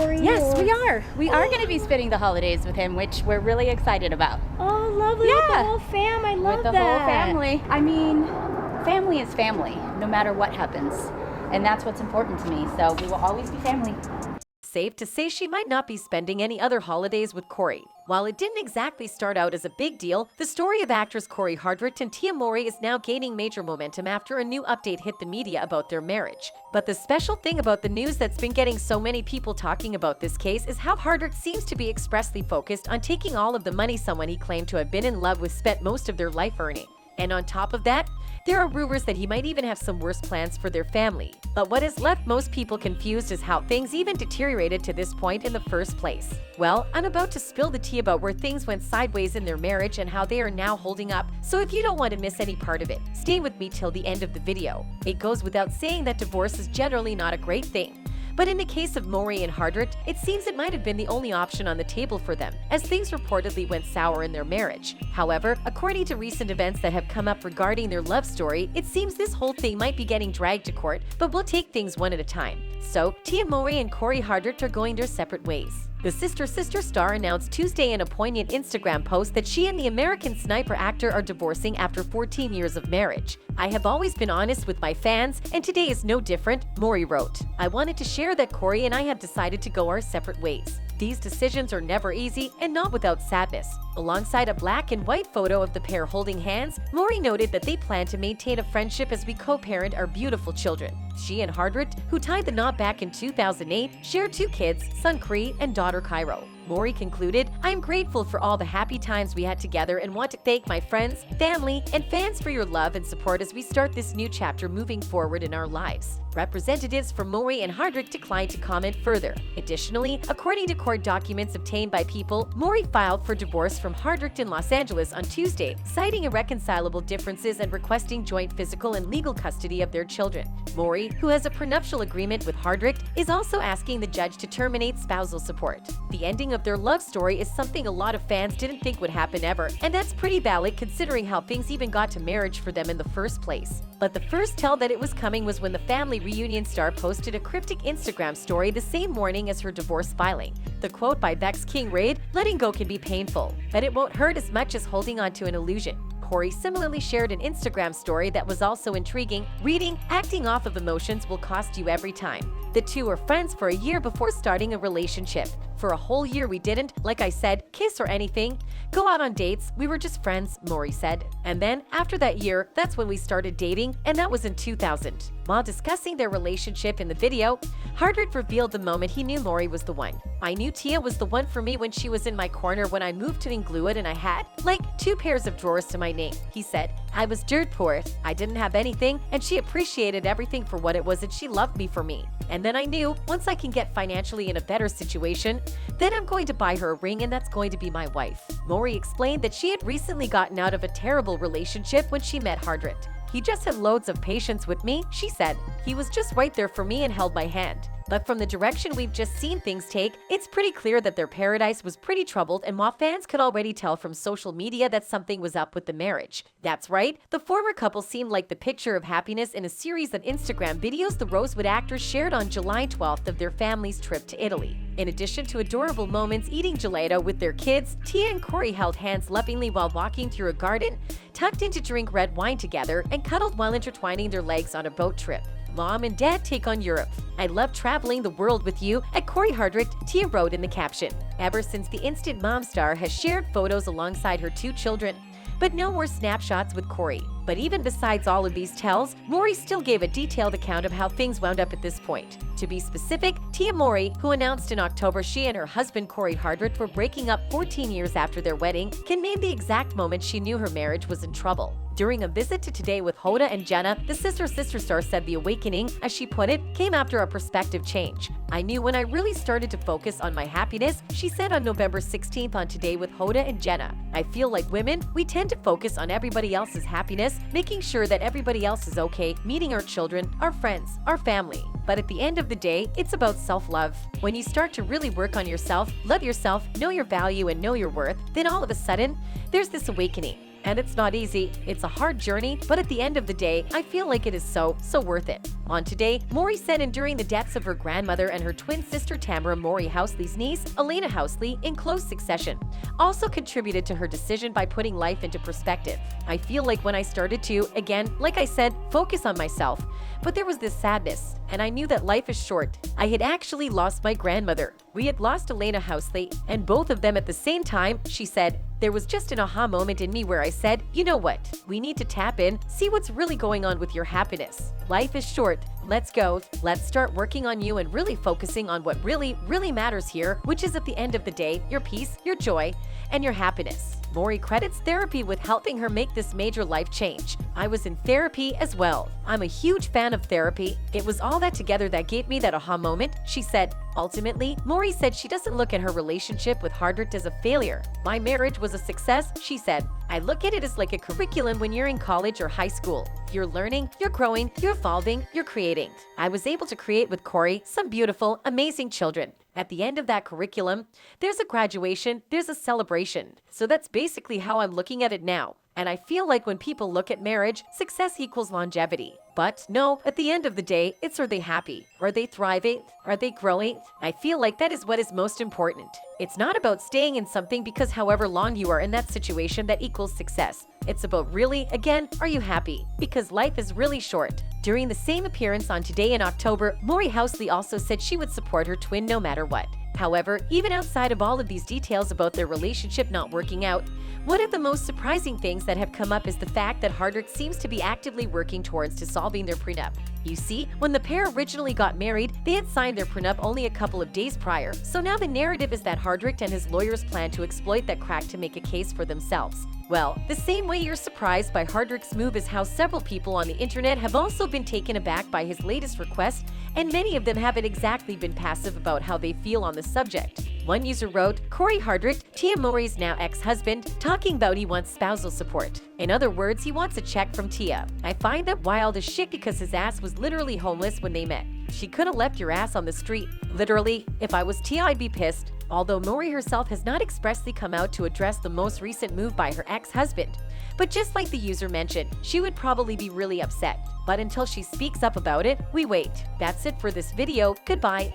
Cory? Yes, or... we are. We are going to be spending the holidays with him, which we're really excited about. Oh, lovely. With the Yeah. whole fam. I love With the that. whole family. I mean, family is family, no matter what happens. And that's what's important to me. So we will always be family. Safe to say she might not be spending any other holidays with Cory. While it didn't exactly start out as a big deal, the story of actress Cory Hardrict and Tia Mowry is now gaining major momentum after a new update hit the media about their marriage. But the special thing about the news that's been getting so many people talking about this case is how Hardrict seems to be expressly focused on taking all of the money someone he claimed to have been in love with spent most of their life earning. And on top of that, there are rumors that he might even have some worse plans for their family. But what has left most people confused is how things even deteriorated to this point in the first place. Well, I'm about to spill the tea about where things went sideways in their marriage and how they are now holding up, so if you don't want to miss any part of it, stay with me till the end of the video. It goes without saying that divorce is generally not a great thing. But in the case of Mowry and Hardrict, it seems it might have been the only option on the table for them, as things reportedly went sour in their marriage. However, according to recent events that have come up regarding their love story, it seems this whole thing might be getting dragged to court, but we'll take things one at a time. So, Tia Mowry and Cory Hardrict are going their separate ways. The Sister star announced Tuesday in a poignant Instagram post that she and the American Sniper actor are divorcing after 14 years of marriage. "I have always been honest with my fans, and today is no different," Mowry wrote. "I wanted to share that Cory and I have decided to go our separate ways. These decisions are never easy and not without sadness." Alongside a black and white photo of the pair holding hands, Mowry noted that they plan to maintain a friendship as we co-parent our beautiful children. She and Hardrict, who tied the knot back in 2008, share 2 kids, son Cree and daughter Cairo. Mowry concluded, "I am grateful for all the happy times we had together and want to thank my friends, family, and fans for your love and support as we start this new chapter moving forward in our lives." Representatives from Mowry and Hardrict declined to comment further. Additionally, according to court documents obtained by People, Mowry filed for divorce from Hardrict in Los Angeles on Tuesday, citing irreconcilable differences and requesting joint physical and legal custody of their children. Mowry, who has a prenuptial agreement with Hardrict, is also asking the judge to terminate spousal support. The ending of their love story is something a lot of fans didn't think would happen ever, and that's pretty valid considering how things even got to marriage for them in the first place. But the first tell that it was coming was when the Family Reunion star posted a cryptic Instagram story the same morning as her divorce filing. The quote by Vex King read, "Letting go can be painful, but it won't hurt as much as holding on to an illusion." Cory similarly shared an Instagram story that was also intriguing, reading, "Acting off of emotions will cost you every time." The two were friends for a year before starting a relationship. "For a whole year we didn't, like I said, kiss or anything, go out on dates, we were just friends," Mowry said. "And then, after that year, that's when we started dating, and that was in 2000. While discussing their relationship in the video, Hardrict revealed the moment he knew Mowry was the one. "I knew Tia was the one for me when she was in my corner when I moved to Inglewood and I had, like, 2 pairs of drawers to my name," he said. "I was dirt poor, I didn't have anything, and she appreciated everything for what it was and she loved me for me. And then I knew, once I can get financially in a better situation, then I'm going to buy her a ring and that's going to be my wife." Mowry explained that she had recently gotten out of a terrible relationship when she met Hardrict. "He just had loads of patience with me," she said. "He was just right there for me and held my hand. But from the direction we've just seen things take, it's pretty clear that their paradise was pretty troubled, and while fans could already tell from social media that something was up with the marriage." That's right, the former couple seemed like the picture of happiness in a series of Instagram videos the Rosewood actors shared on July 12th of their family's trip to Italy. In addition to adorable moments eating gelato with their kids, Tia and Cory held hands lovingly while walking through a garden, tucked in to drink red wine together, and cuddled while intertwining their legs on a boat trip. "Mom and Dad take on Europe. I love traveling the world with you," at Cory Hardrict, Tia wrote in the caption. Ever since the Instant Mom star has shared photos alongside her 2 children, but no more snapshots with Cory. But even besides all of these tells, Mowry still gave a detailed account of how things wound up at this point. To be specific, Tia Mowry, who announced in October she and her husband Cory Hardrict were breaking up 14 years after their wedding, can name the exact moment she knew her marriage was in trouble. During a visit to Today with Hoda and Jenna, the Sister star said the awakening, as she put it, came after a perspective change. "I knew when I really started to focus on my happiness," she said on November 16th on Today with Hoda and Jenna. "I feel like women, we tend to focus on everybody else's happiness, making sure that everybody else is okay, meeting our children, our friends, our family. But at the end of the day, it's about self-love. When you start to really work on yourself, love yourself, know your value, and know your worth, then all of a sudden, there's this awakening. And it's not easy. It's a hard journey, but at the end of the day, I feel like it is so worth it. On Today, Mowry said enduring the deaths of her grandmother and her twin sister Tamara Mowry Housley's niece, Elena Housley, in close succession, also contributed to her decision by putting life into perspective. I feel like when I started to, again, like I said, focus on myself, but there was this sadness, and I knew that life is short. I had actually lost my grandmother. We had lost Elena Housley, and both of them at the same time, she said. There was just an aha moment in me where I said, you know what? We need to tap in, see what's really going on with your happiness. Life is short. Let's go. Let's start working on you and really focusing on what really matters here, which is at the end of the day, your peace, your joy, and your happiness. Mowry credits therapy with helping her make this major life change. I was in therapy as well. I'm a huge fan of therapy. It was all that together that gave me that aha moment, she said. Ultimately, Mowry said she doesn't look at her relationship with Hardrict as a failure. My marriage was a success, she said. I look at it as like a curriculum when you're in college or high school. You're learning, you're growing, you're evolving, you're creating. I was able to create with Cory some beautiful, amazing children. At the end of that curriculum, there's a graduation, there's a celebration. So that's basically how I'm looking at it now. And I feel like when people look at marriage, success equals longevity. But no, at the end of the day, it's are they happy? Are they thriving? Are they growing? I feel like that is what is most important. It's not about staying in something because however long you are in that situation that equals success. It's about really, again, are you happy? Because life is really short. During the same appearance on Today in October, Mowry Housley also said she would support her twin no matter what. However, even outside of all of these details about their relationship not working out, one of the most surprising things that have come up is the fact that Hardrict seems to be actively working towards dissolving their prenup. You see, when the pair originally got married, they had signed their prenup only a couple of days prior. So now the narrative is that Hardrict and his lawyers plan to exploit that crack to make a case for themselves. Well, the same way you're surprised by Hardrict's move is how several people on the internet have also been taken aback by his latest request, and many of them haven't exactly been passive about how they feel on the subject. One user wrote, Cory Hardrict, Tia Mowry's now ex-husband, talking about he wants spousal support. In other words, he wants a check from Tia. I find that wild as shit because his ass was literally homeless when they met. She could have left your ass on the street. Literally, if I was Tia, I'd be pissed. Although Mowry herself has not expressly come out to address the most recent move by her ex-husband. But just like the user mentioned, she would probably be really upset. But until she speaks up about it, we wait. That's it for this video. Goodbye.